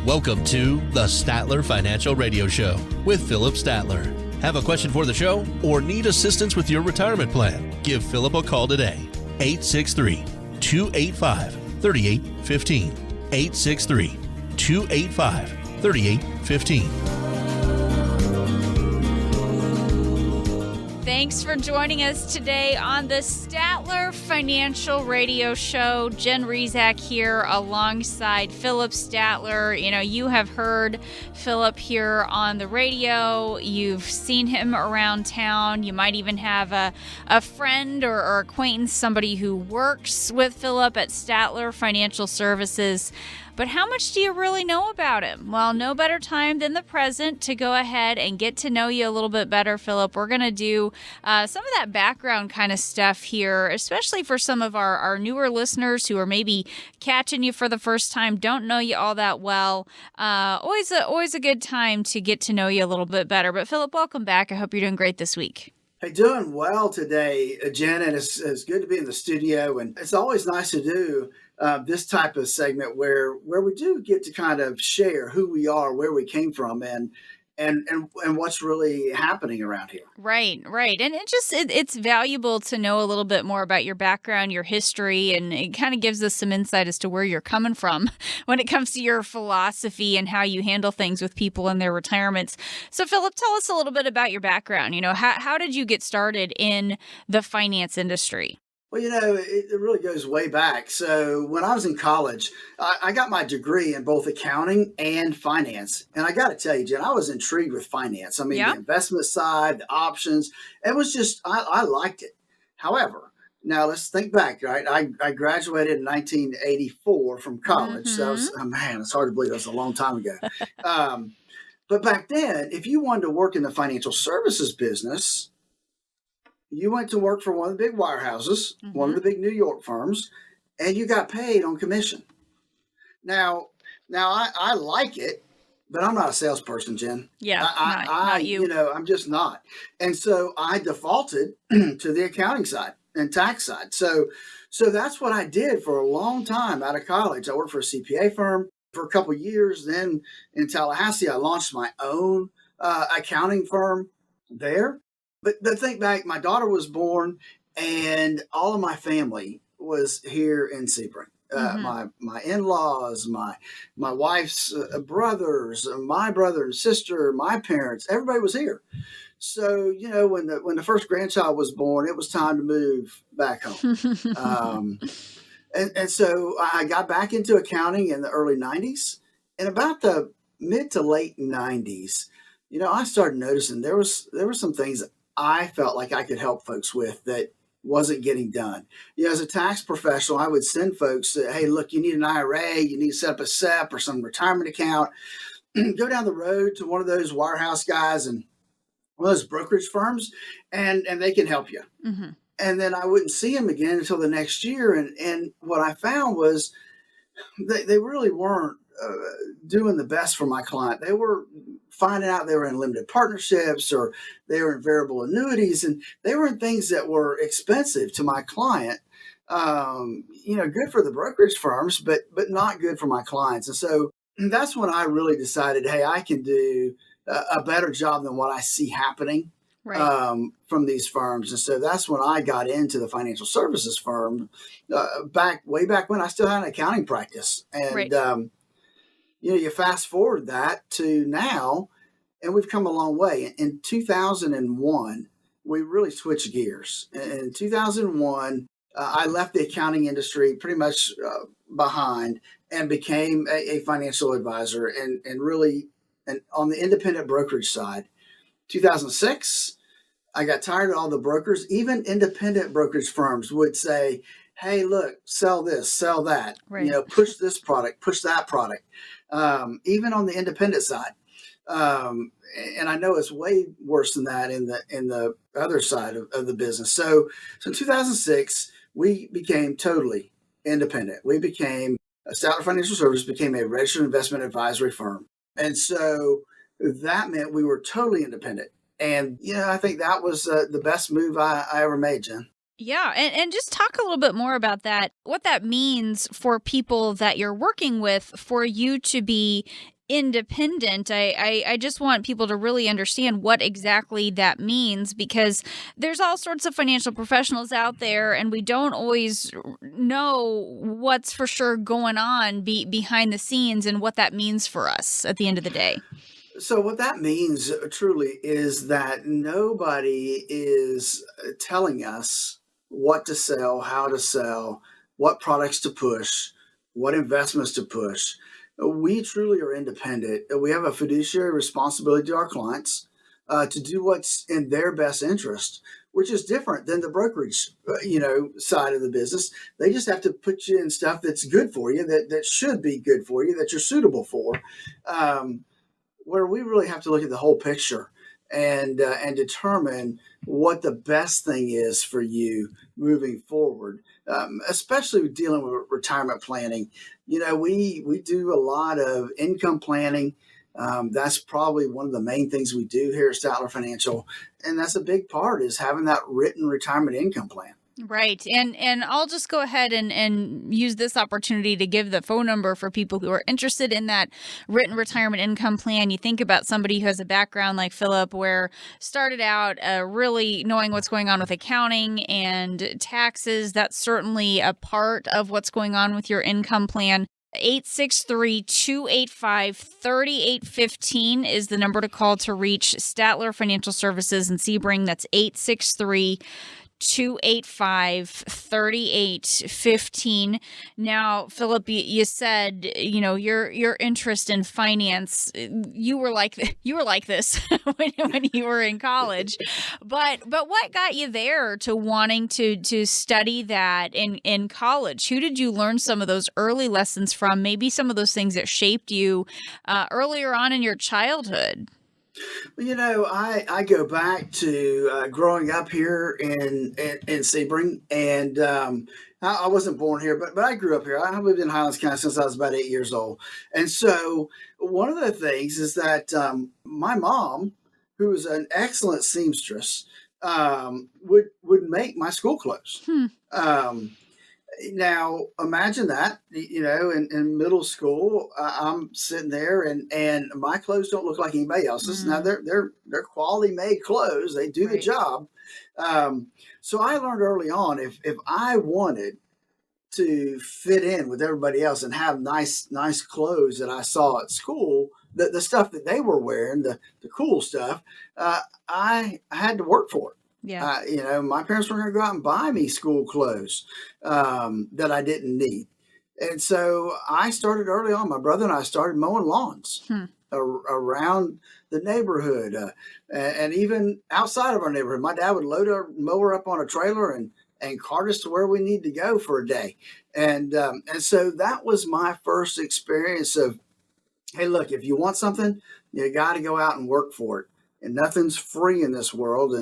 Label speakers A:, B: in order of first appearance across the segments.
A: Welcome to the Statler Financial Radio Show with Phillip Statler. Have a question for the show or need assistance with your retirement plan? Give Phillip a call today. 863-285-3815. 863-285-3815.
B: Thanks for joining us today on the Statler Financial Radio Show. Jen Rezac here alongside Phillip Statler. You know, you have heard Phillip here on the radio. You've seen him around town. You might even have a friend or acquaintance, somebody who works with Phillip at Statler Financial Services. But how much do you really know about him? Well, no better time than the present to go ahead and get to know you a little bit better, Phillip. We're going to do some of that background kind of stuff here, especially for some of our newer listeners who are maybe catching you for the first time, don't know you all that well. Always a good time to get to know you a little bit better. But Phillip, welcome back. I hope you're doing great this week.
C: Hey, doing well today, Jen, and it's good to be in the studio. And it's always nice to do this type of segment where we do get to kind of share who we are, where we came from, and what's really happening around here.
B: Right. And it's valuable to know a little bit more about your background, your history, and it kind of gives us some insight as to where you're coming from when it comes to your philosophy and how you handle things with people in their retirements. So, Phillip, tell us a little bit about your background. You know, how did you get started in the finance industry?
C: Well, you know, it really goes way back. So when I was in college, I got my degree in both accounting and finance. And I got to tell you, Jen, I was intrigued with finance. I mean, the investment side, the options, it was just, I liked it. However, now let's think back, right? I graduated in 1984 from college. So that was, it's hard to believe that was a long time ago. But back then, if you wanted to work in the financial services business, you went to work for one of the big wirehouses, one of the big New York firms, and you got paid on commission. Now I like it, but I'm not a salesperson, Jen.
B: Yeah, not you.
C: You know, I'm just not. And so I defaulted to the accounting side and tax side. So that's what I did for a long time out of college. I worked for a CPA firm for a couple of years. Then in Tallahassee, I launched my own accounting firm there. But think back, my daughter was born and all of my family was here in Sebring. My in-laws, my wife's brothers, my brother and sister, my parents, everybody was here. So, you know, when the first grandchild was born, it was time to move back home. And so I got back into accounting in the early 90s. And about the mid to late 90s, you know, I started noticing there were some things that I felt like I could help folks with that wasn't getting done. You know, as a tax professional, I would send folks, hey, look, you need an IRA, you need to set up a SEP or some retirement account. Go down the road to one of those wirehouse guys and one of those brokerage firms, and they can help you. And then I wouldn't see them again until the next year. And what I found was they really weren't doing the best for my client. They were finding out they were in limited partnerships or they were in variable annuities, and they were in things that were expensive to my client. You know, good for the brokerage firms, but not good for my clients. And so that's when I really decided, hey, I can do a better job than what I see happening from these firms. And so that's when I got into the financial services firm way back when I still had an accounting practice. And you know, you fast forward that to now, and we've come a long way. In 2001, we really switched gears. In 2001, I left the accounting industry pretty much behind and became a financial advisor and really on the independent brokerage side. 2006, I got tired of all the brokers. Even independent brokerage firms would say, hey, look, sell this, sell that, you know, push this product, push that product. Even on the independent side. And I know it's way worse than that in the other side of the business. So in 2006, we became totally independent. We became Statler Financial Services became a registered investment advisory firm. And so that meant we were totally independent. And, you know, I think that was the best move I ever made, Jen.
B: Yeah. And just talk a little bit more about that, what that means for people that you're working with, for you to be independent, I just want people to really understand what exactly that means, because there's all sorts of financial professionals out there, and we don't always know what's for sure going on behind the scenes and what that means for us at the end of the day.
C: So what that means truly is that nobody is telling us what to sell, how to sell, what products to push, what investments to push. We truly are independent. We have a fiduciary responsibility to our clients to do what's in their best interest, which is different than the brokerage, side of the business. They just have to put you in stuff that's good for you, that should be good for you, that you're suitable for. Where we really have to look at the whole picture and determine what the best thing is for you moving forward, especially dealing with retirement planning. We do a lot of income planning. That's probably one of the main things we do here at Statler Financial, and that's a big part, is having that written retirement income plan.
B: Right. And I'll just go ahead and use this opportunity to give the phone number for people who are interested in that written retirement income plan. You think about somebody who has a background like Phillip, where started out really knowing what's going on with accounting and taxes. That's certainly a part of what's going on with your income plan. 863-285-3815 is the number to call to reach Statler Financial Services in Sebring. That's 863-285-3815. Now, Phillip, you said, your interest in finance, you were like this when you were in college. But what got you there to wanting to study that in college? Who did you learn some of those early lessons from? Maybe some of those things that shaped you earlier on in your childhood?
C: Well, I go back to growing up here in Sebring, and I wasn't born here, but I grew up here. I lived in Highlands County since I was about 8 years old. And so one of the things is that my mom, who was an excellent seamstress, would make my school clothes. Now, imagine that, in middle school, I'm sitting there and my clothes don't look like anybody else's. Now, they're quality made clothes. They do the job. So I learned early on, if I wanted to fit in with everybody else and have nice clothes that I saw at school, the stuff that they were wearing, the cool stuff, I had to work for it.
B: Yeah.
C: My parents were going to go out and buy me school clothes that I didn't need. And so I started early on. My brother and I started mowing lawns around the neighborhood and even outside of our neighborhood. My dad would load our mower up on a trailer and cart us to where we need to go for a day. And so that was my first experience of, hey, look, if you want something, you got to go out and work for it. And nothing's free in this world.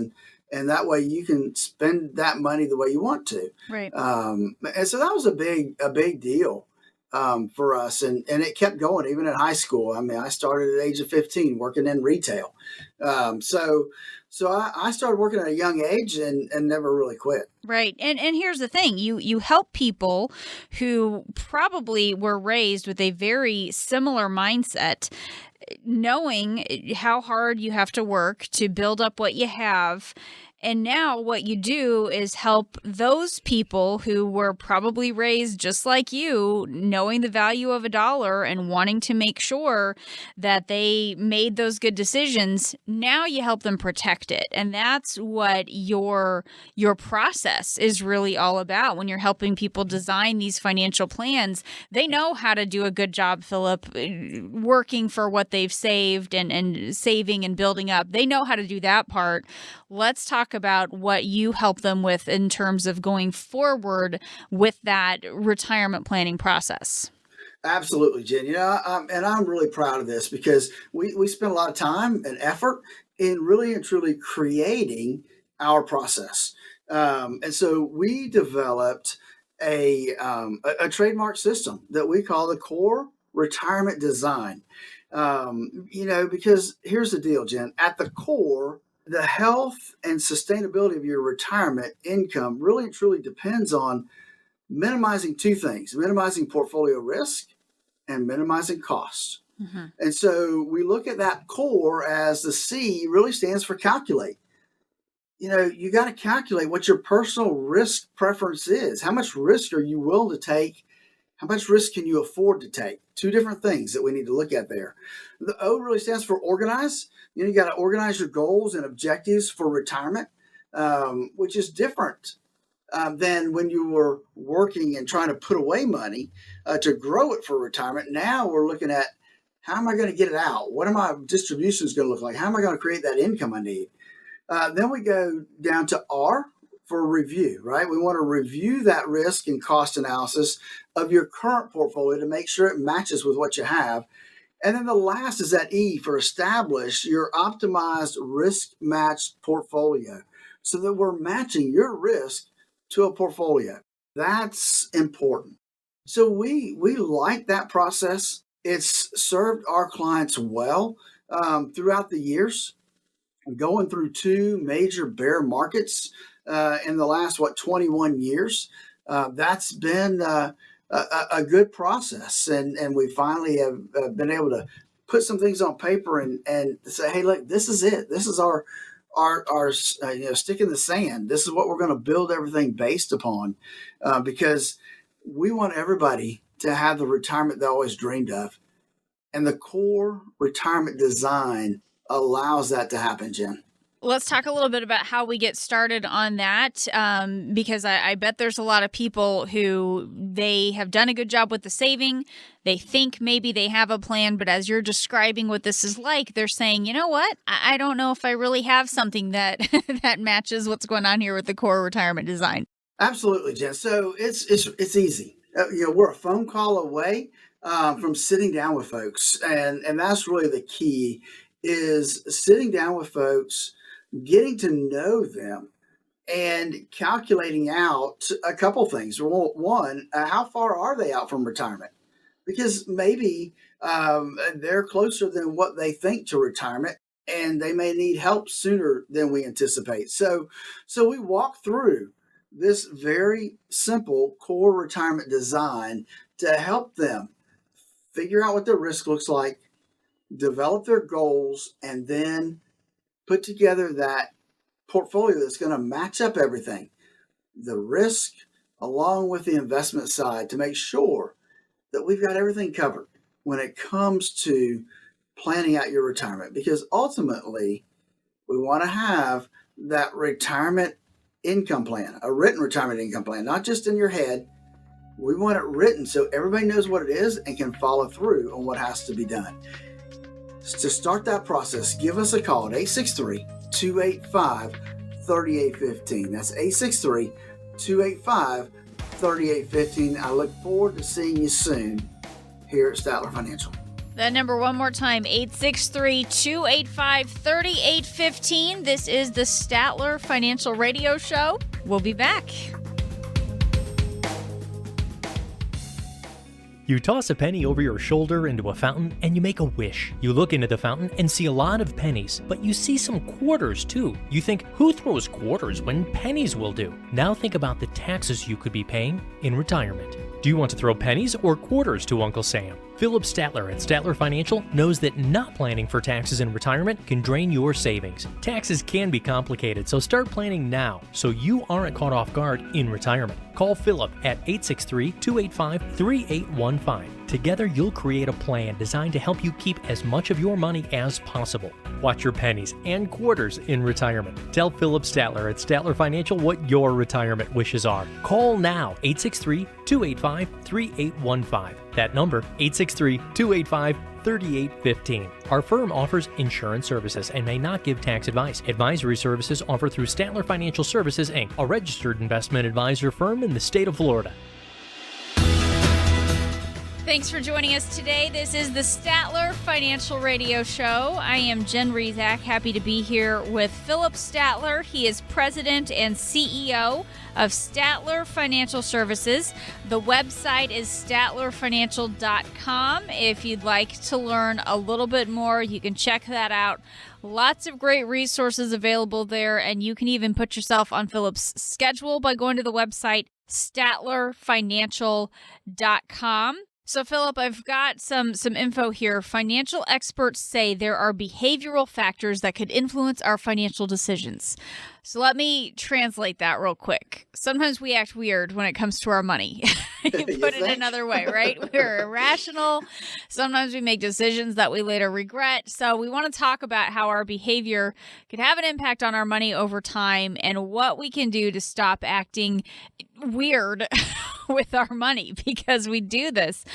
C: And that way you can spend that money the way you want to.
B: Right.
C: And so that was a big deal for us. And it kept going even in high school. I mean, I started at the age of 15 working in retail. So I started working at a young age and never really quit.
B: Right. And here's the thing. You help people who probably were raised with a very similar mindset, knowing how hard you have to work to build up what you have. And now what you do is help those people who were probably raised just like you, knowing the value of a dollar and wanting to make sure that they made those good decisions. Now you help them protect it. And that's what your process is really all about. When you're helping people design these financial plans, they know how to do a good job, Phillip, working for what they've saved and saving and building up. They know how to do that part. Let's talk about what you help them with in terms of going forward with that retirement planning process.
C: Absolutely, Jen. And I'm really proud of this because we spent a lot of time and effort in really and truly creating our process. And so we developed a trademark system that we call the Core Retirement Design. Because here's the deal, Jen. At the core, the health and sustainability of your retirement income really and truly depends on minimizing two things: minimizing portfolio risk and minimizing costs. And so we look at that core as the C really stands for calculate. You got to calculate what your personal risk preference is. How much risk are you willing to take? How much risk can you afford to take? Two different things that we need to look at there. The O really stands for organize. You got to organize your goals and objectives for retirement, which is different than when you were working and trying to put away money to grow it for retirement. Now we're looking at, how am I going to get it out? What are my distributions going to look like? How am I going to create that income I need? Then we go down to R for review, right? We want to review that risk and cost analysis of your current portfolio to make sure it matches with what you have. And then the last is that E for establish your optimized risk matched portfolio, so that we're matching your risk to a portfolio. That's important. So we like that process. It's served our clients well throughout the years, going through two major bear markets in the last, 21 years. That's been a good process. And we finally have been able to put some things on paper and say, hey, look, this is it. This is our stick in the sand. This is what we're going to build everything based upon, because we want everybody to have the retirement they always dreamed of. And the core retirement design allows that to happen, Jen.
B: Let's talk a little bit about how we get started on that, because I bet there's a lot of people who they have done a good job with the saving. They think maybe they have a plan, but as you're describing what this is like, they're saying, you know what? I don't know if I really have something that that matches what's going on here with the core retirement design.
C: Absolutely, Jen. So it's easy. We're a phone call away from sitting down with folks, and that's really the key, is sitting down with folks, getting to know them, and calculating out a couple things. One, how far are they out from retirement? Because maybe they're closer than what they think to retirement, and they may need help sooner than we anticipate. So we walk through this very simple core retirement design to help them figure out what their risk looks like, develop their goals, and then put together that portfolio that's going to match up everything, the risk along with the investment side, to make sure that we've got everything covered when it comes to planning out your retirement. Because ultimately, we want to have that retirement income plan, a written retirement income plan, not just in your head. We want it written so everybody knows what it is and can follow through on what has to be done. To start that process, give us a call at 863-285-3815. That's 863-285-3815. I look forward to seeing you soon here at Statler Financial.
B: That number one more time, 863-285-3815. This is the Statler Financial Radio Show. We'll be back.
D: You toss a penny over your shoulder into a fountain and you make a wish. You look into the fountain and see a lot of pennies, but you see some quarters too. You think, who throws quarters when pennies will do? Now think about the taxes you could be paying in retirement. Do you want to throw pennies or quarters to Uncle Sam? Phillip Statler at Statler Financial knows that not planning for taxes in retirement can drain your savings. Taxes can be complicated, so start planning now so you aren't caught off guard in retirement. Call Phillip at 863-285-3815. Together, you'll create a plan designed to help you keep as much of your money as possible. Watch your pennies and quarters in retirement. Tell Phillip Statler at Statler Financial what your retirement wishes are. Call now, 863-285-3815. That number, 863-285-3815. Our firm offers insurance services and may not give tax advice. Advisory services offered through Statler Financial Services, Inc., a registered investment advisor firm in the state of Florida.
B: Thanks for joining us today. This is the Statler Financial Radio Show. I am Jen Rezac, happy to be here with Phillip Statler. He is president and CEO of Statler Financial Services. The website is statlerfinancial.com. If you'd like to learn a little bit more, you can check that out. Lots of great resources available there, and you can even put yourself on Phillip's schedule by going to the website statlerfinancial.com. So, Phillip, I've got some info here. Financial experts say there are behavioral factors that could influence our financial decisions. So let me translate that real quick. Sometimes we act weird when it comes to our money. You put it another way, right? We're irrational. Sometimes we make decisions that we later regret. So we want to talk about how our behavior could have an impact on our money over time and what we can do to stop acting weird with our money because we do this.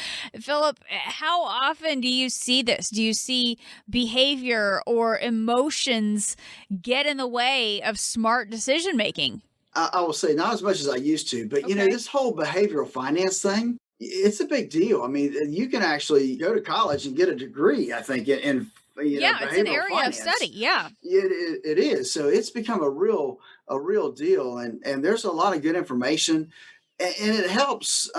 B: Phillip, how often do you see this? Do you see behavior or emotions get in the way of smart decision making?
C: I will say not as much as I used to, but
B: Okay.
C: this whole behavioral finance thing, it's a big deal. I mean, you can actually go to college and get a degree, I think, in
B: It's an
C: behavioral
B: area
C: finance.
B: of study. Yeah.
C: It is. So it's become a real deal, and there's a lot of good information, and it helps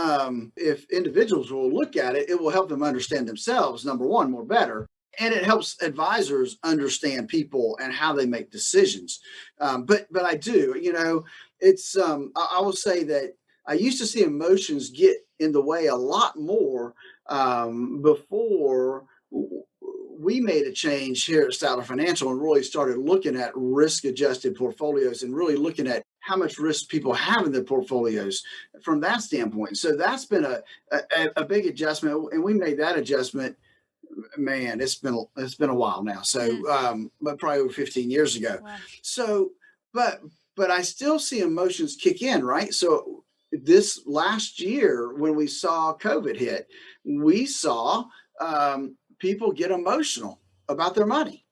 C: if individuals will look at it. It will help them understand themselves, number one, more better, and it helps advisors understand people and how they make decisions. But I do, it's I will say that I used to see emotions get in the way a lot more before we made a change here at Statler Financial and really started looking at risk adjusted portfolios and really looking at how much risk people have in their portfolios from that standpoint. So that's been a big adjustment, and we made that adjustment. Man, it's been a while now. So, but probably over 15 years ago.
B: Wow.
C: So, but I still see emotions kick in, right? So this last year when we saw COVID hit, we saw people get emotional about their money,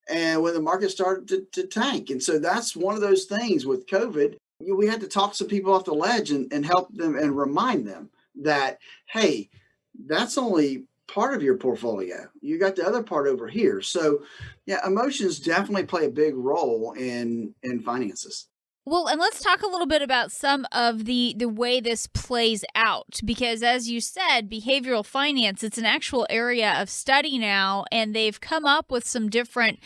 C: and when the market started to tank. And so that's one of those things with COVID. We had to talk some people off the ledge and help them and remind them that, hey, that's only part of your portfolio. You got the other part over here. So yeah, emotions definitely play a big role in finances.
B: Well, and let's talk a little bit about some of the way this plays out, because as you said, behavioral finance, it's an actual area of study now, and they've come up with some different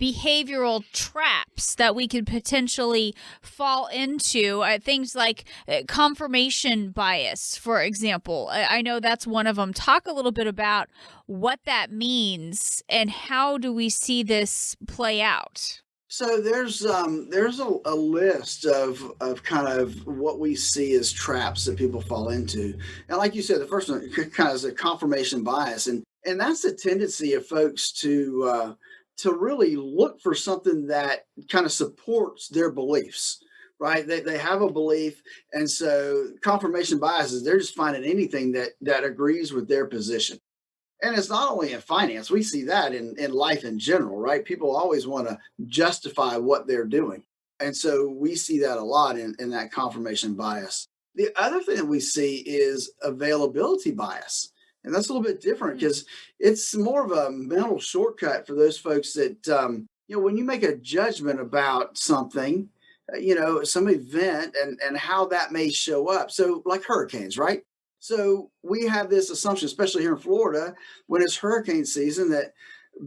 B: behavioral traps that we could potentially fall into. Things like confirmation bias, for example. I know that's one of them. Talk a little bit about what that means and how do we see this play out?
C: So there's a list of kind of what we see as traps that people fall into. And like you said, the first one kind of is a confirmation bias. And that's the tendency of folks to really look for something that kind of supports their beliefs, right? They have a belief. And so confirmation bias is they're just finding anything that agrees with their position. And it's not only in finance, we see that in life in general, right? People always want to justify what they're doing. And so we see that a lot in that confirmation bias. The other thing that we see is availability bias. And that's a little bit different because it's more of a mental shortcut for those folks that, when you make a judgment about something, some event and how that may show up. So like hurricanes, right? So we have this assumption, especially here in Florida, when it's hurricane season, that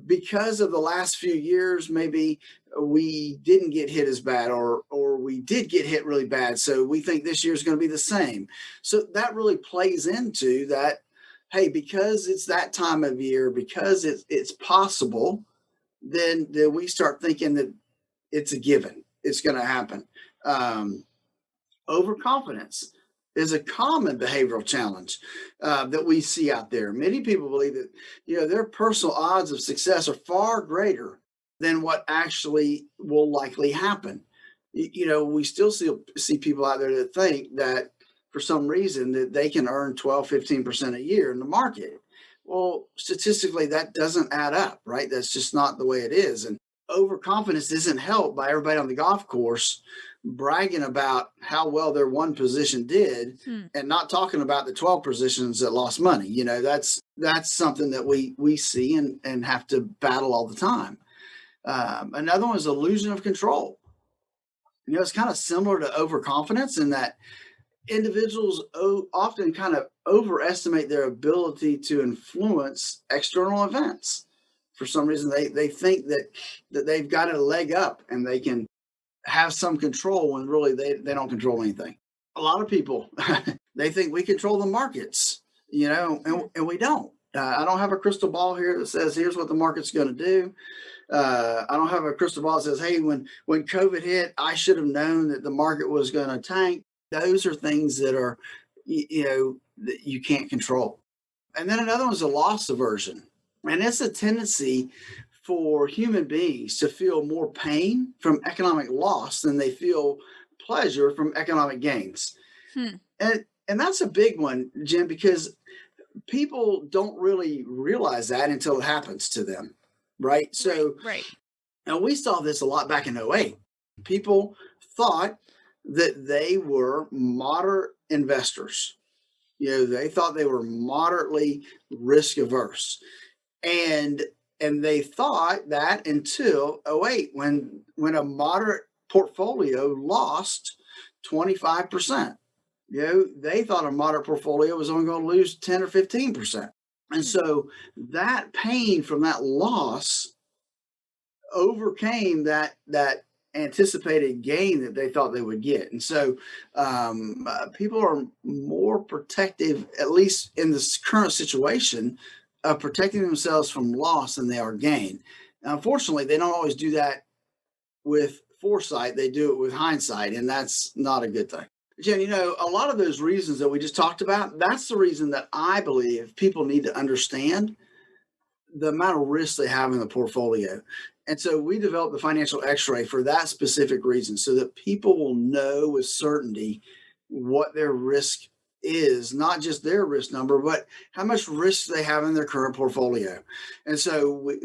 C: because of the last few years, maybe we didn't get hit as bad or we did get hit really bad. So we think this year is going to be the same. So that really plays into that, hey, because it's that time of year, because it's possible, then we start thinking that it's a given. It's going to happen. Overconfidence is a common behavioral challenge that we see out there. Many people believe that their personal odds of success are far greater than what actually will likely happen. We still see people out there that think that for some reason that they can earn 12-15% a year in the market. Well, statistically, that doesn't add up, right? That's just not the way it is. And overconfidence isn't helped by everybody on the golf course bragging about how well their one position did and not talking about the 12 positions that lost money. That's something that we see and have to battle all the time. Another one is illusion of control. It's kind of similar to overconfidence in that individuals often kind of overestimate their ability to influence external events. For some reason, they think that they've got a leg up and they can have some control when really they don't control anything. A lot of people, they think we control the markets. and we don't. I don't have a crystal ball here that says, here's what the market's going to do. I don't have a crystal ball that says, hey, when COVID hit, I should have known that the market was going to tank. Those are things that are, that you can't control. And then another one is a loss aversion. And it's a tendency for human beings to feel more pain from economic loss than they feel pleasure from economic gains. And that's a big one, Jim, because people don't really realize that until it happens to them, right? So,
B: right.
C: And we saw this a lot back in 2008. People thought that they were moderate investors. They thought they were moderately risk averse. And they thought that until 2008, when a moderate portfolio lost 25%. They thought a moderate portfolio was only going to lose 10 or 15%. And so that pain from that loss overcame that anticipated gain that they thought they would get. And so people are more protective, at least in this current situation, of protecting themselves from loss than they are gain. Now, unfortunately, they don't always do that with foresight. They do it with hindsight, and that's not a good thing. Jen, a lot of those reasons that we just talked about, that's the reason that I believe people need to understand the amount of risk they have in the portfolio. And so we developed the financial x-ray for that specific reason, so that people will know with certainty what their risk is, not just their risk number, but how much risk they have in their current portfolio. And so, we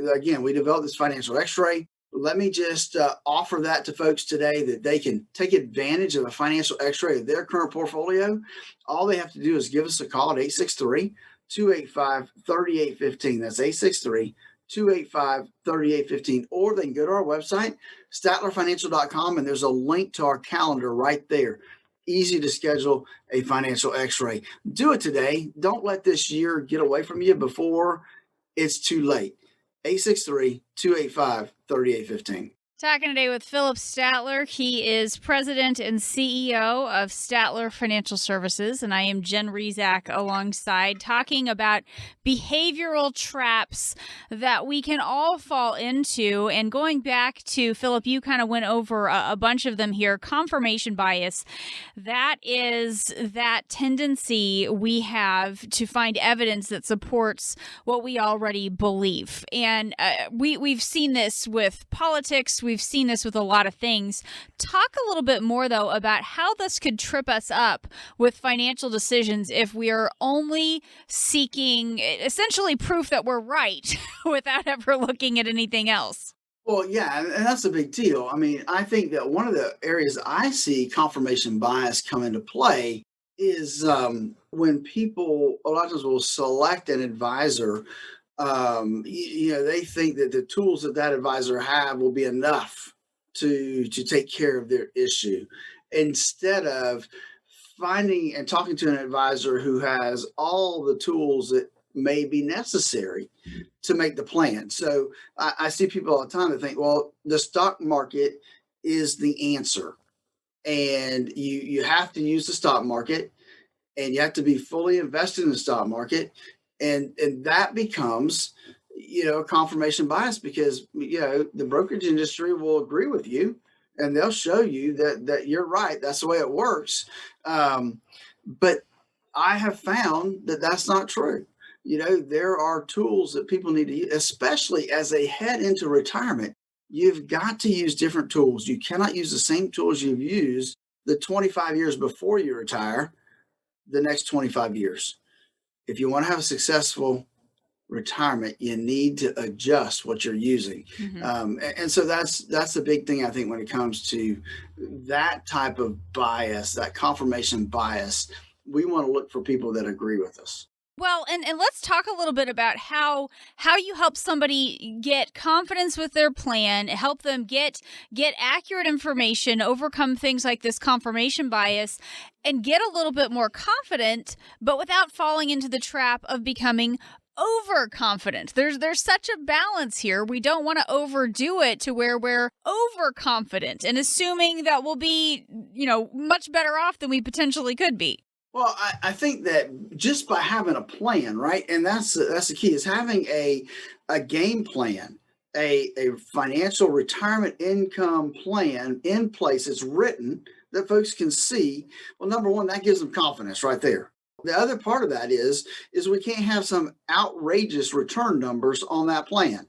C: developed this financial x-ray. Let me just offer that to folks today, that they can take advantage of a financial x-ray of their current portfolio. All they have to do is give us a call at 863-285-3815. That's 863-285-3815. Or they can go to our website, statlerfinancial.com, and there's a link to our calendar right there. Easy to schedule a financial x-ray. Do it today. Don't let this year get away from you before it's too late. 863-285-3815.
B: Talking today with Phillip Statler. He is president and CEO of Statler Financial Services, and I am Jen Rizak alongside, talking about behavioral traps that we can all fall into. And going back to, Phillip, you kind of went over a bunch of them here. Confirmation bias, that is that tendency we have to find evidence that supports what we already believe. And we've seen this with politics. We've seen this with a lot of things. Talk a little bit more, though, about how this could trip us up with financial decisions if we are only seeking essentially proof that we're right without ever looking at anything else.
C: Well, yeah, and that's a big deal. I mean, I think that one of the areas I see confirmation bias come into play is when people a lot of times will select an advisor. They think that the tools that advisor have will be enough to take care of their issue, instead of finding and talking to an advisor who has all the tools that may be necessary to make the plan. So I see people all the time that think, well, the stock market is the answer, and you have to use the stock market, and you have to be fully invested in the stock market. And that becomes, confirmation bias, because, the brokerage industry will agree with you, and they'll show you that you're right. That's the way it works. But I have found that that's not true. There are tools that people need to use, especially as they head into retirement. You've got to use different tools. You cannot use the same tools you've used the 25 years before you retire the next 25 years. If you want to have a successful retirement, you need to adjust what you're using. Mm-hmm. And so that's the big thing, I think, when it comes to that type of bias, that confirmation bias. We want to look for people that agree with us.
B: Well, and let's talk a little bit about how you help somebody get confidence with their plan, help them get accurate information, overcome things like this confirmation bias, and get a little bit more confident, but without falling into the trap of becoming overconfident. There's such a balance here. We don't want to overdo it to where we're overconfident and assuming that we'll be, much better off than we potentially could be.
C: Well, I think that just by having a plan, right, and that's the key, is having a game plan, a financial retirement income plan in place. It's written that folks can see. Well, number one, that gives them confidence right there. The other part of that is we can't have some outrageous return numbers on that plan.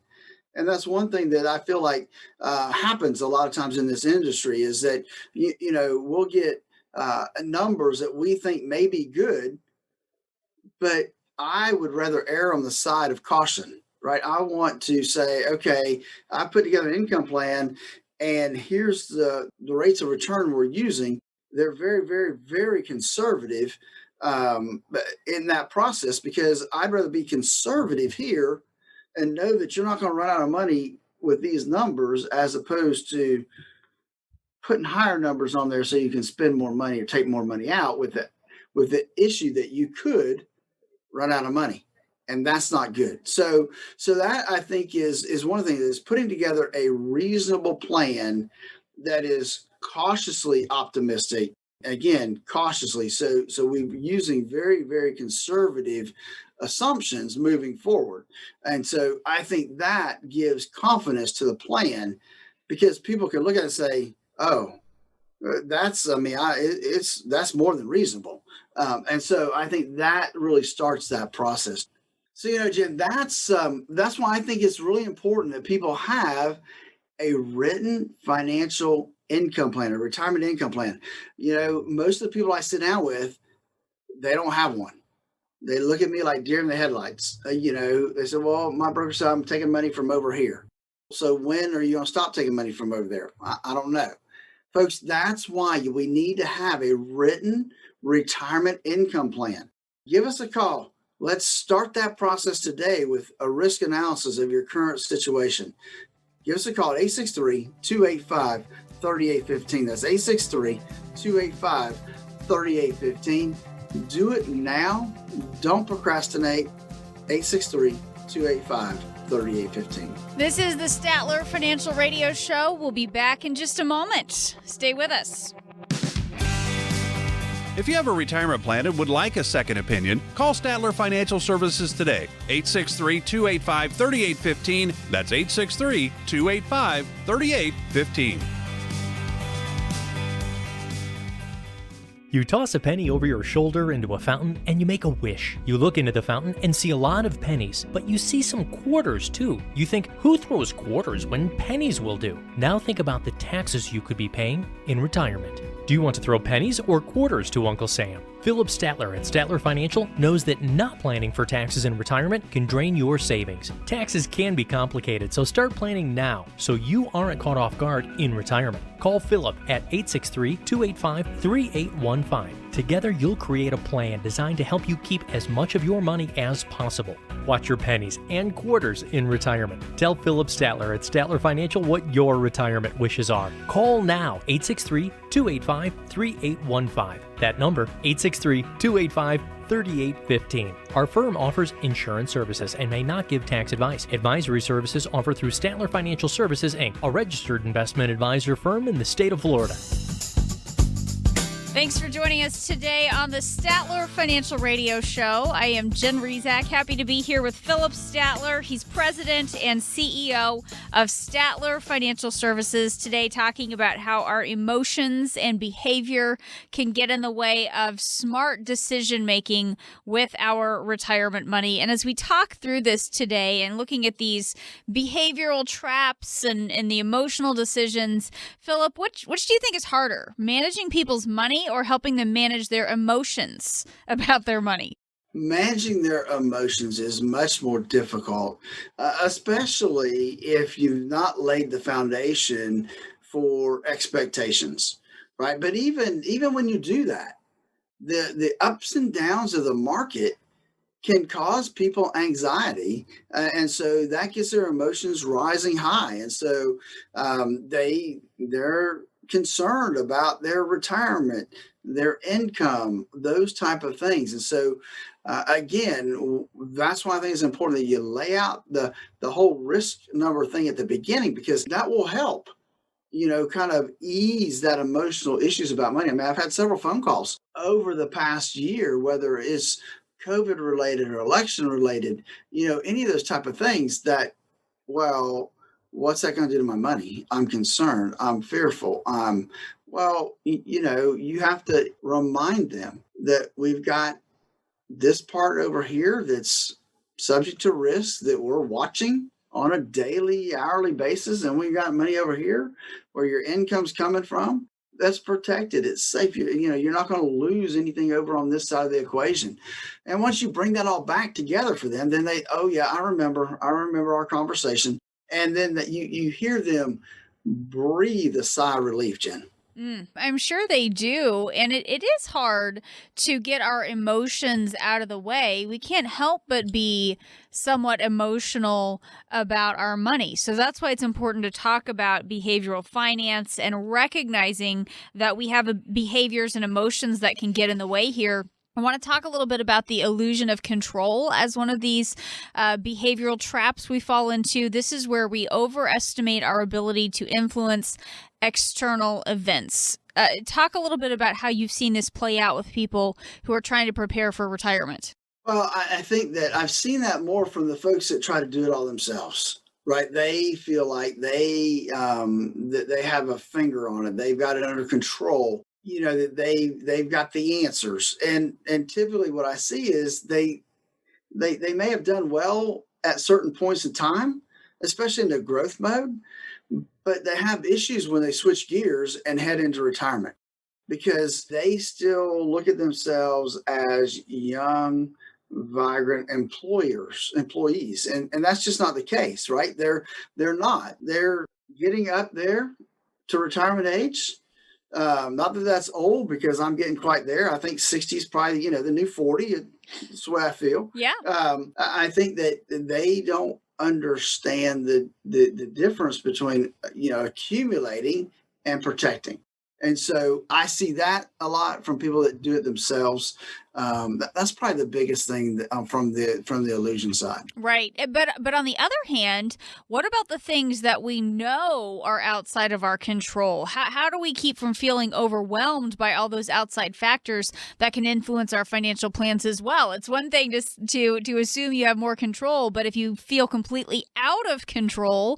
C: And that's one thing that I feel like happens a lot of times in this industry is that we'll get numbers that we think may be good, but I would rather err on the side of caution, right? I want to say, okay, I put together an income plan, and here's the rates of return we're using. They're very, very, very conservative in that process, because I'd rather be conservative here and know that you're not going to run out of money with these numbers, as opposed to putting higher numbers on there so you can spend more money or take more money out with the issue that you could run out of money. And that's not good. So that, I think, is one of the things, is putting together a reasonable plan that is cautiously optimistic. Again, cautiously. So we're using very, very conservative assumptions moving forward. And so I think that gives confidence to the plan, because people can look at it and say, oh, that's more than reasonable. And so I think that really starts that process. So, Jen, that's why I think it's really important that people have a written financial income plan, a retirement income plan. Most of the people I sit down with, they don't have one. They look at me like deer in the headlights. They say, well, my broker said I'm taking money from over here. So when are you going to stop taking money from over there? I don't know. Folks, that's why we need to have a written retirement income plan. Give us a call. Let's start that process today with a risk analysis of your current situation. Give us a call at 863-285-3815. That's 863-285-3815. Do it now. Don't procrastinate. 863-285-3815.
B: This is the Statler Financial Radio Show. We'll be back in just a moment. Stay with us.
E: If you have a retirement plan and would like a second opinion, call Statler Financial Services today. 863-285-3815. That's 863-285-3815.
D: You toss a penny over your shoulder into a fountain and you make a wish. You look into the fountain and see a lot of pennies, but you see some quarters too. You think, who throws quarters when pennies will do? Now think about the taxes you could be paying in retirement. Do you want to throw pennies or quarters to Uncle Sam? Phillip Statler at Statler Financial knows that not planning for taxes in retirement can drain your savings. Taxes can be complicated, so start planning now so you aren't caught off guard in retirement. Call Phillip at 863-285-3815. Together, you'll create a plan designed to help you keep as much of your money as possible. Watch your pennies and quarters in retirement. Tell Phillip Statler at Statler Financial what your retirement wishes are. Call now, 863-285-3815. That number, 863-285-3815. Our firm offers insurance services and may not give tax advice. Advisory services offered through Statler Financial Services, Inc., a registered investment advisor firm in the state of Florida.
B: Thanks for joining us today on the Statler Financial Radio Show. I am Jen Rezac, happy to be here with Phillip Statler. He's president and CEO of Statler Financial Services, today talking about how our emotions and behavior can get in the way of smart decision-making with our retirement money. And as we talk through this today and looking at these behavioral traps and the emotional decisions, Phillip, which do you think is harder, managing people's money or helping them manage their emotions about their money?
C: Managing their emotions is much more difficult, especially if you've not laid the foundation for expectations, right? But even when you do that, the ups and downs of the market can cause people anxiety, and so that gets their emotions rising high, and so they're concerned about their retirement, their income, those type of things. And so again, that's why I think it's important that you lay out the whole risk number thing at the beginning, because that will help. kind of ease that emotional issues about money. I mean, I've had several phone calls over the past year, whether it's COVID related or election related, any of those type of things that, well, what's that going to do to my money? I'm concerned. I'm fearful. You have to remind them that we've got this part over here that's subject to risk that we're watching on a daily, hourly basis. And we've got money over here where your income's coming from. That's protected. It's safe. You're not going to lose anything over on this side of the equation. And once you bring that all back together for them, then oh yeah, I remember our conversation. And then that you hear them breathe a sigh of relief, Jen.
B: I'm sure they do. And it is hard to get our emotions out of the way. We can't help but be somewhat emotional about our money. So that's why it's important to talk about behavioral finance and recognizing that we have behaviors and emotions that can get in the way here. I want to talk a little bit about the illusion of control as one of these behavioral traps we fall into. This is where we overestimate our ability to influence external events. Talk a little bit about how you've seen this play out with people who are trying to prepare for retirement.
C: Well, I think that I've seen that more from the folks that try to do it all themselves. Right, they feel like that they have a finger on it. They've got it under control. That they've got the answers, and typically what I see is they may have done well at certain points in time, especially in the growth mode, but they have issues when they switch gears and head into retirement because they still look at themselves as young, vibrant employees, and that's just not the case, right? They're not. They're getting up there to retirement age. Not that that's old because I'm getting quite there. I think 60 is probably, the new 40. That's the way I feel.
B: Yeah.
C: I think that they don't understand the difference between, accumulating and protecting. And so I see that a lot from people that do it themselves. That's probably the biggest thing from the illusion side.
B: Right. But on the other hand, what about the things that we know are outside of our control? How do we keep from feeling overwhelmed by all those outside factors that can influence our financial plans as well? It's one thing to assume you have more control, but if you feel completely out of control,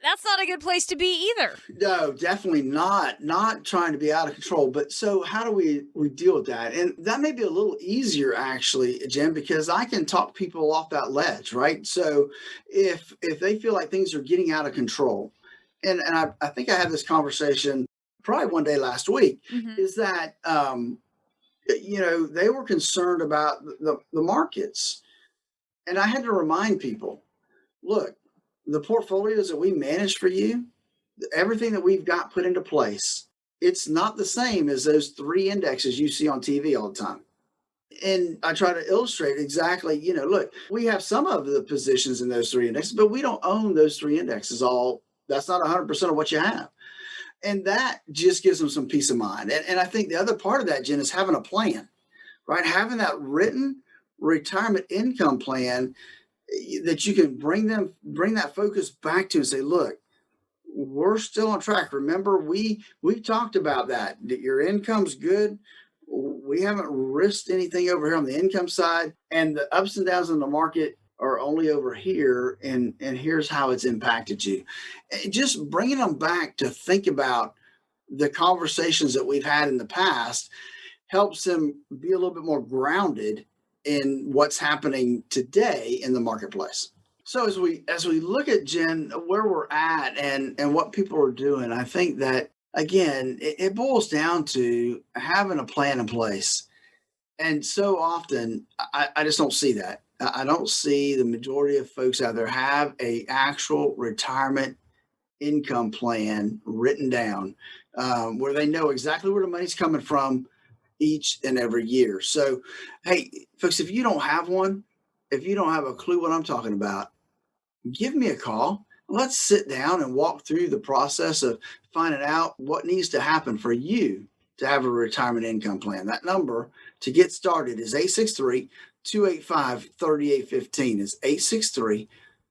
B: that's not a good place to be either.
C: No, definitely not. Not trying to be out of control. But so how do we deal with that? And that may be a little easier, actually, Jen, because I can talk people off that ledge, right? So if they feel like things are getting out of control, and I think I had this conversation probably one day last week, is that, they were concerned about the markets. And I had to remind people, look, the portfolios that we manage for you, everything that we've got put into place, it's not the same as those 3 indexes you see on TV all the time. And I try to illustrate exactly, look, we have some of the positions in those 3 indexes, but we don't own those 3 indexes all. That's not 100% of what you have. And that just gives them some peace of mind. And I think the other part of that, Jen, is having a plan, right? Having that written retirement income plan that you can bring that focus back to and say, look, we're still on track. Remember, we talked about that your income's good. We haven't risked anything over here on the income side, and the ups and downs in the market are only over here. And here's how it's impacted you. And just bringing them back to think about the conversations that we've had in the past helps them be a little bit more grounded in what's happening today in the marketplace. So as we look at, Jen, where we're at and what people are doing, I think that, again, it boils down to having a plan in place. And so often, I just don't see that. I don't see the majority of folks out there have a actual retirement income plan written down where they know exactly where the money's coming from each and every year. So, hey, folks, if you don't have one, if you don't have a clue what I'm talking about, give me a call. Let's sit down and walk through the process of finding out what needs to happen for you to have a retirement income plan. That number to get started is 863-285-3815. It's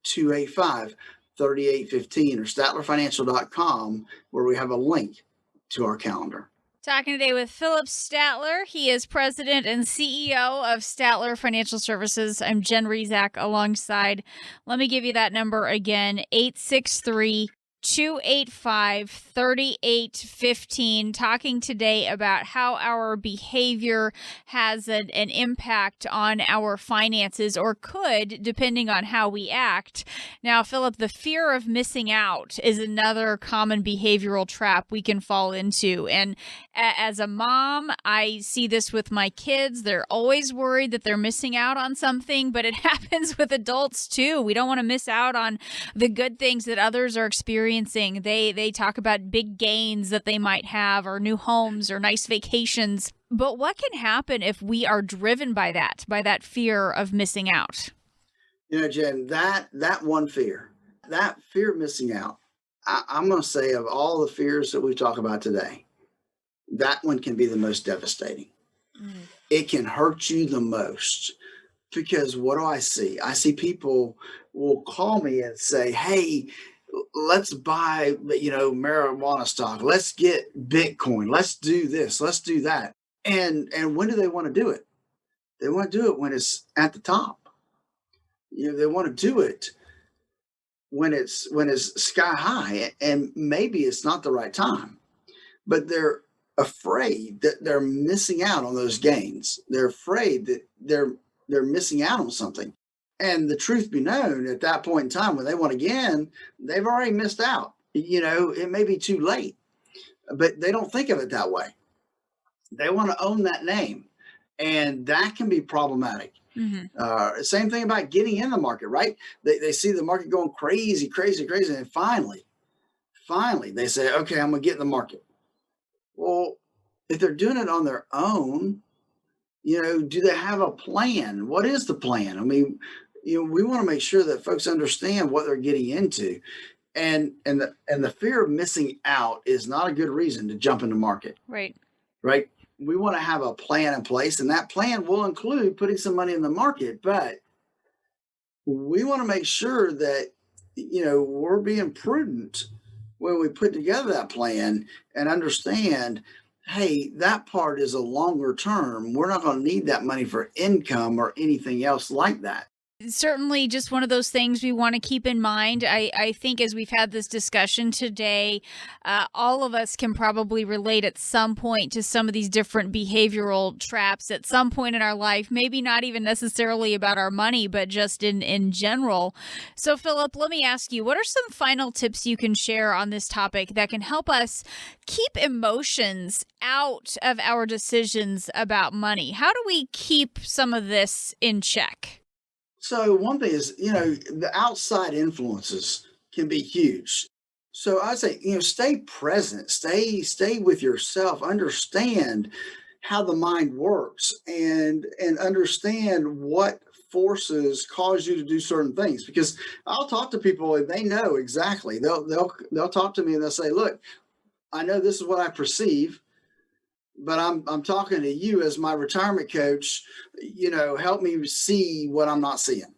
C: 863-285-3815. 3815 or statlerfinancial.com, where we have a link to our calendar.
B: Talking today with Phillip Statler. He is president and CEO of Statler Financial Services. I'm Jen Rezac alongside. Let me give you that number again, 863-285-3815, talking today about how our behavior has an impact on our finances, or could, depending on how we act. Now, Phillip, the fear of missing out is another common behavioral trap we can fall into. And as a mom, I see this with my kids. They're always worried that they're missing out on something, but it happens with adults too. We don't want to miss out on the good things that others are experiencing. They talk about big gains that they might have, or new homes, or nice vacations. But what can happen if we are driven by that fear of missing out?
C: Jen, that one fear, that fear of missing out, I'm going to say, of all the fears that we talk about today, that one can be the most devastating. It can hurt you the most, because what do I see? I see people will call me and say, hey, let's buy, marijuana stock. Let's get Bitcoin. Let's do this. Let's do that. And when do they want to do it? They want to do it when it's at the top. They want to do it when it's sky high, and maybe it's not the right time, but they're afraid that they're missing out on those gains. They're afraid that they're missing out on something. And the truth be known, at that point in time, when they want again, they've already missed out. It may be too late, but they don't think of it that way. They want to own that name, and that can be problematic. Same thing about getting in the market, right? They see the market going crazy, and finally, they say, okay, I'm going to get in the market. Well, if they're doing it on their own, do they have a plan? What is the plan? I mean, we want to make sure that folks understand what they're getting into, and the fear of missing out is not a good reason to jump in the market.
B: Right.
C: We want to have a plan in place, and that plan will include putting some money in the market, but we want to make sure that, we're being prudent when we put together that plan, and understand, hey, that part is a longer term. We're not going to need that money for income or anything else like that.
B: Certainly just one of those things we want to keep in mind. I think as we've had this discussion today, all of us can probably relate at some point to some of these different behavioral traps at some point in our life, maybe not even necessarily about our money, but just in general. So, Phillip, let me ask you, what are some final tips you can share on this topic that can help us keep emotions out of our decisions about money? How do we keep some of this in check?
C: So one thing is, the outside influences can be huge. So I'd say, stay present, stay with yourself, understand how the mind works, and understand what forces cause you to do certain things. Because I'll talk to people and they know exactly. They'll talk to me and they'll say, look, I know this is what I perceive, but I'm talking to you as my retirement coach, help me see what I'm not seeing.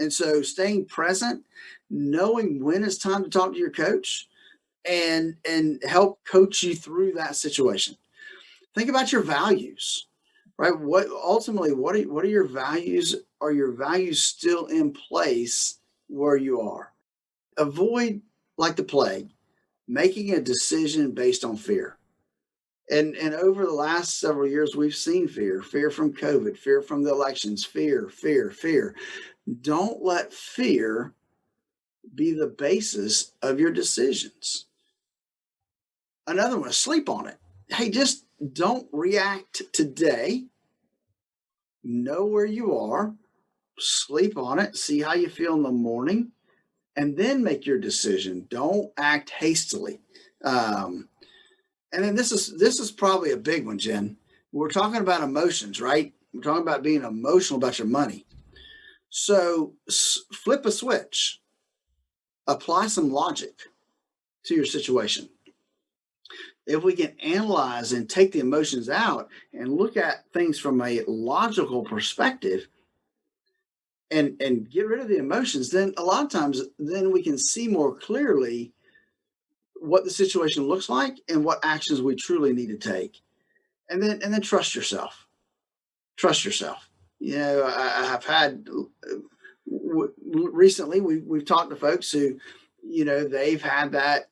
C: And so staying present, knowing when it's time to talk to your coach, and help coach you through that situation. Think about your values, right? What are your values? Are your values still in place where you are? Avoid, like the plague, making a decision based on fear. And over the last several years, we've seen fear from COVID, fear from the elections, fear. Don't let fear be the basis of your decisions. Another one, sleep on it. Hey, just don't react today. Know where you are, sleep on it, see how you feel in the morning, and then make your decision. Don't act hastily. And then this is probably a big one, Jen. We're talking about emotions, right? We're talking about being emotional about your money. So flip a switch. Apply some logic to your situation. If we can analyze and take the emotions out and look at things from a logical perspective, and get rid of the emotions, then a lot of times then we can see more clearly what the situation looks like and what actions we truly need to take. And then trust yourself. Trust yourself. I have had recently we've talked to folks who, they've had that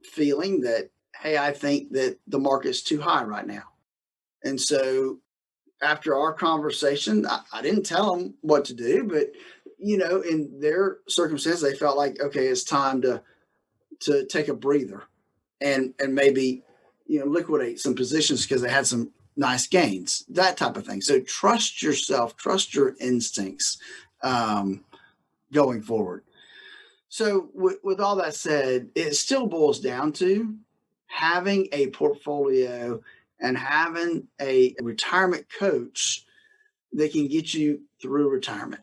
C: feeling that, hey, I think that the market's too high right now. And so after our conversation, I didn't tell them what to do, but, in their circumstance, they felt like, okay, it's time to take a breather and maybe, liquidate some positions because they had some nice gains, that type of thing. So trust yourself, trust your instincts going forward. So with all that said, it still boils down to having a portfolio and having a retirement coach that can get you through retirement.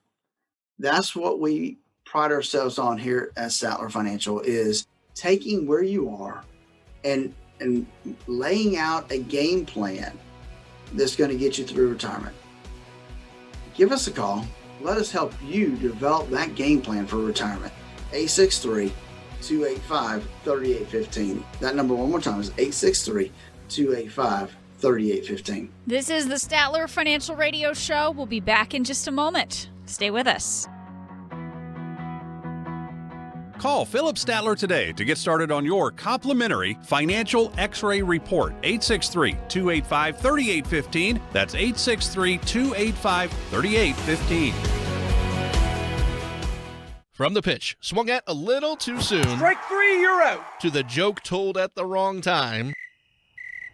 C: That's what we pride ourselves on here at Statler Financial, is taking where you are and laying out a game plan that's going to get you through retirement. Give us a call. Let us help you develop that game plan for retirement. 863-285-3815. That number one more time is 863-285-3815.
B: This is the Statler Financial Radio Show. We'll be back in just a moment. Stay with us.
E: Call Phillip Statler today to get started on your complimentary financial x-ray report. 863-285-3815. That's 863-285-3815.
A: From the pitch, swung at a little too soon.
F: Strike three, you're out.
A: To the joke told at the wrong time.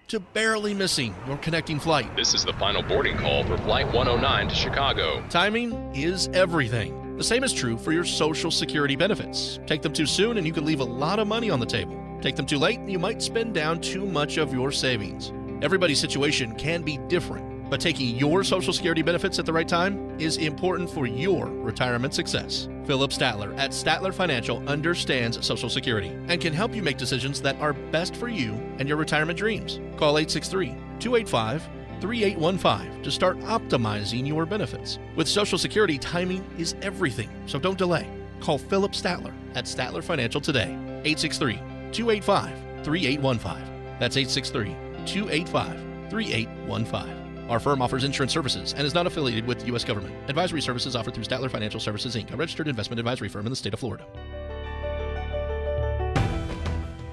A: To barely missing your connecting flight.
G: This is the final boarding call for Flight 109 to Chicago.
A: Timing is everything. The same is true for your Social Security benefits. Take them too soon and you can leave a lot of money on the table. Take them too late and you might spend down too much of your savings. Everybody's situation can be different, but taking your Social Security benefits at the right time is important for your retirement success. Phillip Statler at Statler Financial understands Social Security and can help you make decisions that are best for you and your retirement dreams. Call 863-285-3815 to start optimizing your benefits. With Social Security, timing is everything, so don't delay. Call Phillip Statler at Statler Financial today. 863-285-3815. That's 863-285-3815. Our firm offers insurance services and is not affiliated with the U.S. government. Advisory services offered through Statler Financial Services, Inc., a registered investment advisory firm in the state of Florida.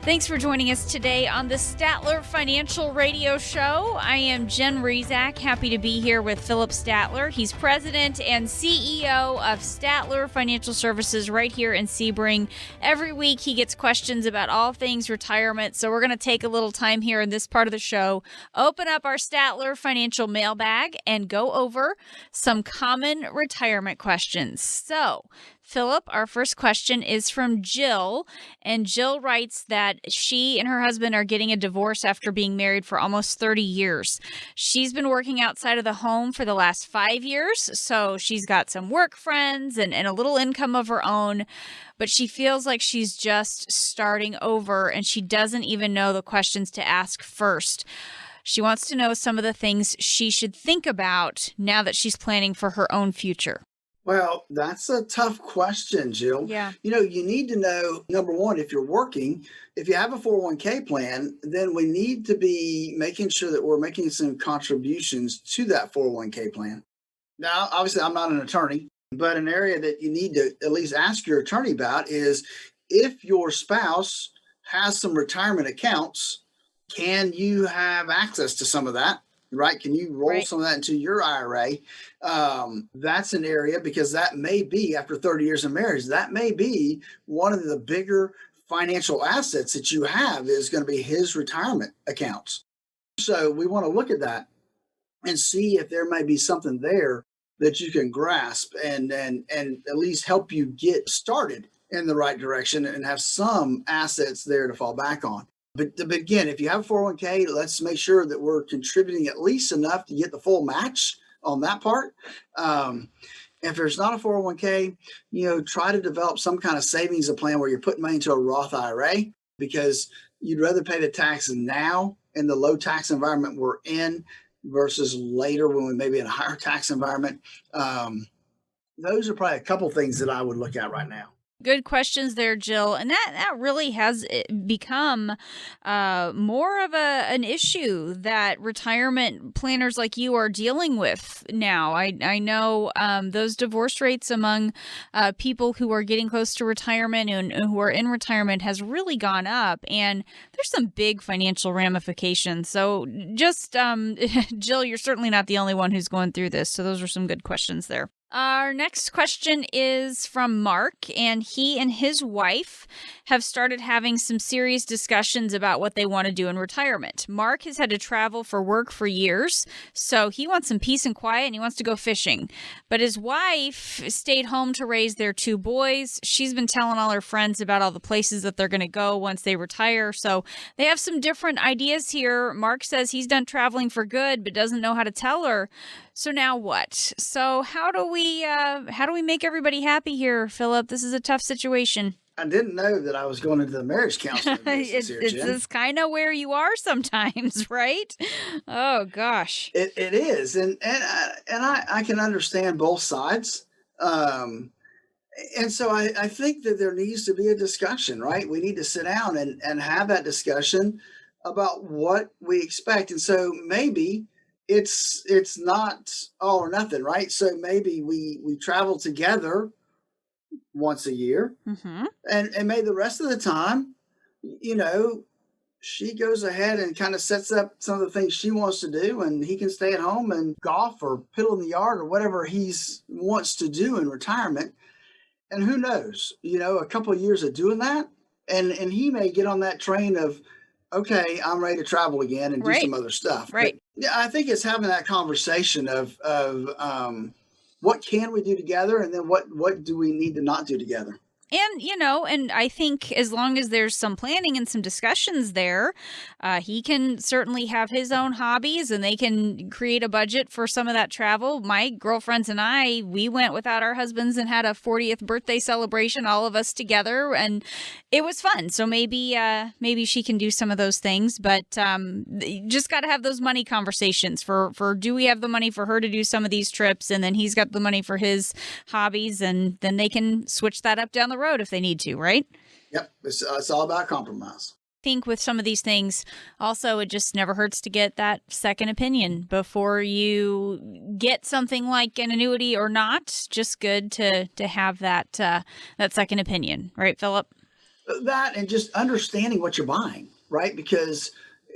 B: Thanks for joining us today on the Statler Financial Radio Show. I am Jen Rezac, happy to be here with Phillip Statler. He's president and CEO of Statler Financial Services right here in Sebring. Every week he gets questions about all things retirement, so we're going to take a little time here in this part of the show, open up our Statler Financial mailbag, and go over some common retirement questions. So, Phillip, our first question is from Jill, and Jill writes that she and her husband are getting a divorce after being married for almost 30 years. She's been working outside of the home for the last 5 years, so she's got some work friends and a little income of her own, but she feels like she's just starting over and she doesn't even know the questions to ask first. She wants to know some of the things she should think about now that she's planning for her own future.
C: Well, that's a tough question, Jill.
B: Yeah.
C: You need to know, number one, if you're working, if you have a 401k plan, then we need to be making sure that we're making some contributions to that 401k plan. Now, obviously, I'm not an attorney, but an area that you need to at least ask your attorney about is if your spouse has some retirement accounts, can you have access to some of that? Right? Can you roll some of that into your IRA? That's an area, because that may be, after 30 years of marriage, that may be one of the bigger financial assets that you have is going to be his retirement accounts. So we want to look at that and see if there may be something there that you can grasp and at least help you get started in the right direction and have some assets there to fall back on. But again, if you have a 401k, let's make sure that we're contributing at least enough to get the full match on that part. If there's not a 401k, try to develop some kind of savings plan where you're putting money into a Roth IRA, because you'd rather pay the taxes now in the low tax environment we're in versus later when we may be in a higher tax environment. Those are probably a couple things that I would look at right now.
B: Good questions there, Jill. And that really has become more of an issue that retirement planners like you are dealing with now. I know those divorce rates among people who are getting close to retirement and who are in retirement has really gone up. And there's some big financial ramifications. So just, Jill, you're certainly not the only one who's going through this. So those are some good questions there. Our next question is from Mark, and he and his wife have started having some serious discussions about what they want to do in retirement. Mark has had to travel for work for years, so he wants some peace and quiet, and he wants to go fishing. But his wife stayed home to raise their 2 boys. She's been telling all her friends about all the places that they're going to go once they retire, so they have some different ideas here. Mark says he's done traveling for good, but doesn't know how to tell her. So now what? So how do we make everybody happy here, Phillip? This is a tough situation.
C: I didn't know that I was going into the marriage counseling business here, Jen.
B: It's kind of where you are sometimes, right? Oh gosh,
C: it is, and I can understand both sides, and so I think that there needs to be a discussion, right? We need to sit down and have that discussion about what we expect, and so maybe it's not all or nothing, right? So maybe we travel together once a year, and maybe the rest of the time, she goes ahead and kind of sets up some of the things she wants to do, and he can stay at home and golf or piddle in the yard or whatever he wants to do in retirement. And who knows, a couple of years of doing that, and he may get on that train of, okay, I'm ready to travel again and do some other stuff.
B: Right.
C: But, yeah, I think it's having that conversation of what can we do together, and then what do we need to not do together.
B: And, and I think as long as there's some planning and some discussions there, he can certainly have his own hobbies and they can create a budget for some of that travel. My girlfriends and I, we went without our husbands and had a 40th birthday celebration, all of us together, and it was fun. So maybe she can do some of those things, but you just got to have those money conversations for do we have the money for her to do some of these trips, and then he's got the money for his hobbies, and then they can switch that up down the road if they need to, right?
C: Yep. It's all about compromise.
B: I think with some of these things, also, it just never hurts to get that second opinion before you get something like an annuity or not. Just good to have that second opinion, right, Phillip?
C: That, and just understanding what you're buying, right? Because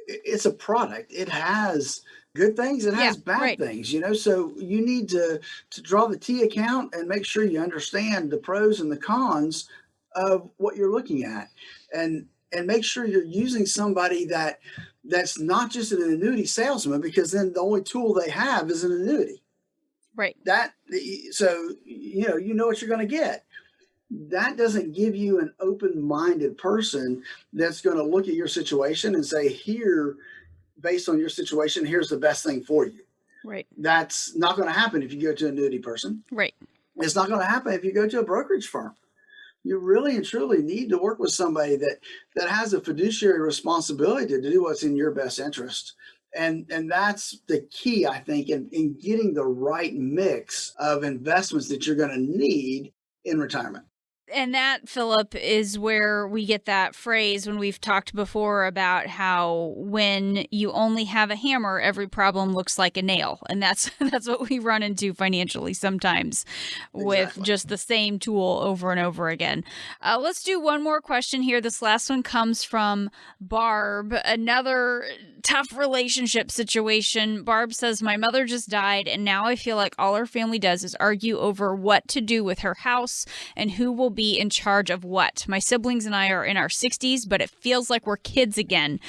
C: it's a product. It has good things, it has bad things, so you need to draw the T account and make sure you understand the pros and the cons of what you're looking at, and make sure you're using somebody that's not just an annuity salesman, because then the only tool they have is an annuity.
B: Right.
C: So you know what you're going to get. That doesn't give you an open-minded person that's going to look at your situation and say, here, based on your situation, here's the best thing for you.
B: Right.
C: That's not going to happen if you go to an annuity person.
B: Right.
C: It's not going to happen if you go to a brokerage firm. You really and truly need to work with somebody that has a fiduciary responsibility to do what's in your best interest. And that's the key, I think, in getting the right mix of investments that you're going to need in retirement.
B: And that, Phillip, is where we get that phrase when we've talked before about how when you only have a hammer, every problem looks like a nail. And that's what we run into financially sometimes with just the same tool over and over again. Let's do one more question here. This last one comes from Barb, another tough relationship situation. Barb says, my mother just died, and now I feel like all our family does is argue over what to do with her house and who will be in charge of what. My siblings and I are in our 60s, but it feels like we're kids again.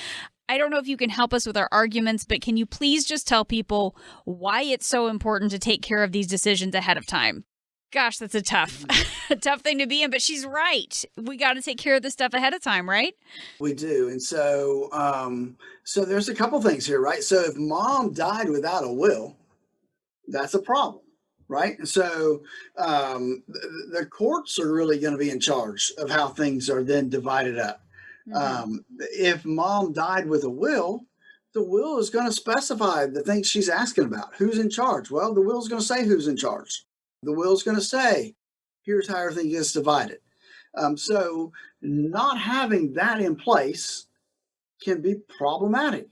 B: I don't know if you can help us with our arguments, but can you please just tell people why it's so important to take care of these decisions ahead of time? Gosh, that's a tough thing to be in, but she's right. We got to take care of this stuff ahead of time, right?
C: We do. And so there's a couple things here, right? So if mom died without a will, that's a problem, right? And so the courts are really going to be in charge of how things are then divided up. Mm-hmm. If mom died with a will, the will is going to specify the things she's asking about. Who's in charge? Well, the will is going to say who's in charge. The will's going to say, here's how everything gets divided. So not having that in place can be problematic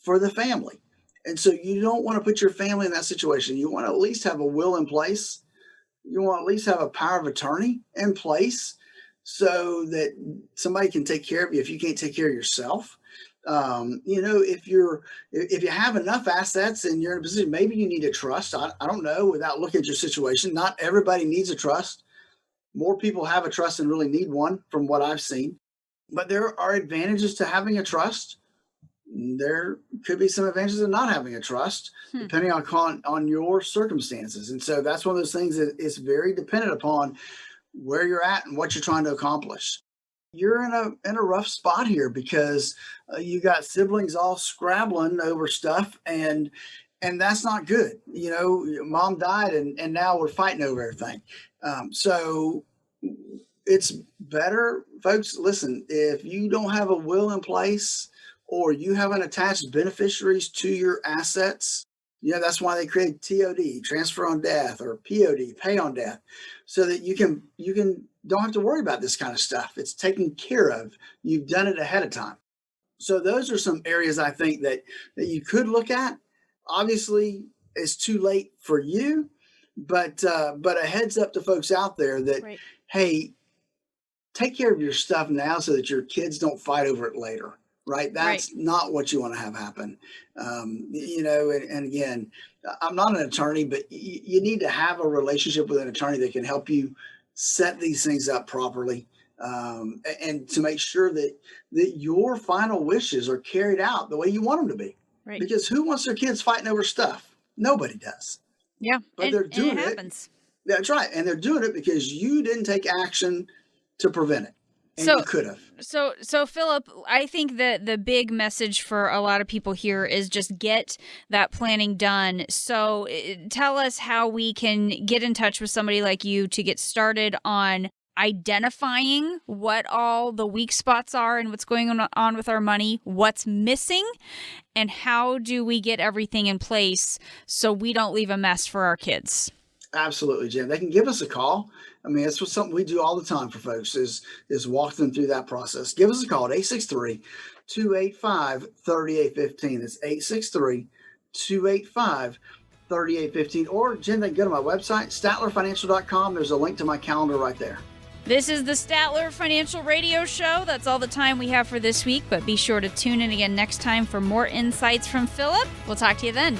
C: for the family. And so you don't want to put your family in that situation. You want to at least have a will in place. You want to at least have a power of attorney in place so that somebody can take care of you if you can't take care of yourself. If you have enough assets and you're in a position, maybe you need a trust. I don't know, without looking at your situation. Not everybody needs a trust. More people have a trust than really need one from what I've seen. But there are advantages to having a trust. There could be some advantages of not having a trust, depending on your circumstances. And so that's one of those things that is very dependent upon where you're at and what you're trying to accomplish. You're in a rough spot here because you got siblings all scrabbling over stuff, and that's not good. Mom died, and now we're fighting over everything. So it's better, folks. Listen, if you don't have a will in place, or you haven't attached beneficiaries to your assets, that's why they create TOD, transfer on death, or POD, pay on death, so that you don't have to worry about this kind of stuff. It's taken care of. You've done it ahead of time. So those are some areas I think that you could look at. Obviously, it's too late for you, but a heads up to folks out there that, right, hey, take care of your stuff now so that your kids don't fight over it later. Right. That's right. Not what you want to have happen. And again, I'm not an attorney, but you need to have a relationship with an attorney that can help you set these things up properly, and to make sure that your final wishes are carried out the way you want them to be. Right. Because who wants their kids fighting over stuff? Nobody does. Yeah. But they're doing it. Happens. That's right. And they're doing it because you didn't take action to prevent it. And you could have.
B: So Phillip, I think that the big message for a lot of people here is just get that planning done. So tell us how we can get in touch with somebody like you to get started on identifying what all the weak spots are and what's going on with our money, what's missing, and how do we get everything in place so we don't leave a mess for our kids.
C: Absolutely, Jim. They can give us a call. I mean, that's something we do all the time for folks is walk them through that process. Give us a call at 863-285-3815. That's 863-285-3815. Or, Jim, they can go to my website, statlerfinancial.com. There's a link to my calendar right there.
B: This is the Statler Financial Radio Show. That's all the time we have for this week, but be sure to tune in again next time for more insights from Phillip. We'll talk to you then.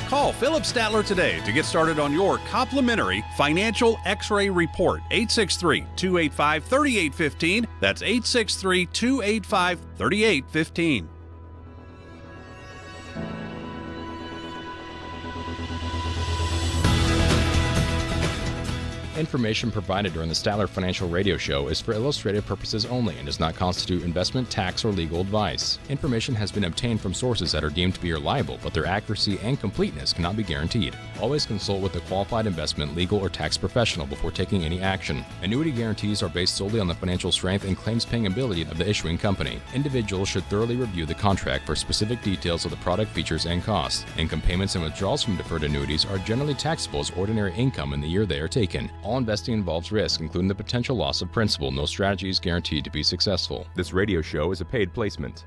E: Call Phillip Statler today to get started on your complimentary financial X-ray report. 863-285-3815. That's 863-285-3815.
F: Information provided during the Statler Financial Radio Show is for illustrative purposes only and does not constitute investment, tax, or legal advice. Information has been obtained from sources that are deemed to be reliable, but their accuracy and completeness cannot be guaranteed. Always consult with a qualified investment, legal, or tax professional before taking any action. Annuity guarantees are based solely on the financial strength and claims-paying ability of the issuing company. Individuals should thoroughly review the contract for specific details of the product features and costs. Income payments and withdrawals from deferred annuities are generally taxable as ordinary income in the year they are taken. All investing involves risk, including the potential loss of principal. No strategy is guaranteed to be successful.
H: This radio show is a paid placement.